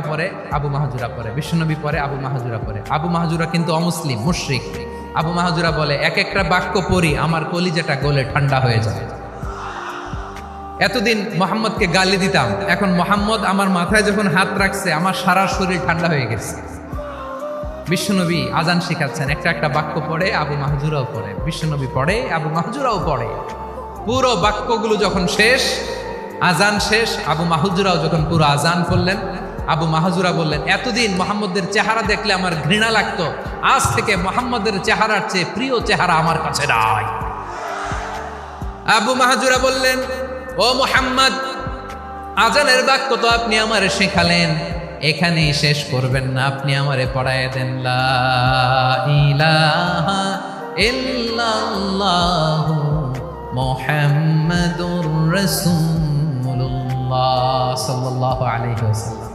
পরে আবু মাহজুরা পরে, বিশ্বনবী পরে আবু মাহজুরা পরে। আবু মাহজুরা কিন্তু অমুসলিম, মুশরিক। আবু মাহজুরা বলে, এক একটা বাক্য পড়ি আমার কলিজাটা গলে ঠান্ডা হয়ে যায়। এতদিন মোহাম্মদকে গালি দিতাম, এখন মোহাম্মদ আমার মাথায় যখন হাত রাখছে আমার সারা শরীর ঠান্ডা হয়ে গেছে। বিশ্বনবী আজান শিখাচ্ছেন, একটা একটা বাক্য পড়ে আবু মাহজুরাও পড়ে, বিশ্বনবী পড়ে আবু মাহজুরাও পড়ে। পুরো বাক্যগুলো যখন শেষ, আজান শেষ, আবু মাহজুরাও যখন পুরো আজান করলেন, আবু মাহজুরা বললেন, এতদিন মোহাম্মদের চেহারা দেখলে আমার ঘৃণা লাগতো, আজ থেকে মোহাম্মদের চেহারার চেয়ে প্রিয় চেহারা আমার কাছে নাই। আবু মাহজুরা বললেন, ও মুহাম্মদ, আজানের বাক্য তো আপনি আমারে শেখালেন, এখানেই শেষ করবেন না, আপনি আমারে পড়ায় দেন, লা ইলাহা ইল্লাল্লাহু মুহাম্মাদুর রাসূলুল্লাহ সাল্লাল্লাহু আলাইহি ওয়াসাল্লাম।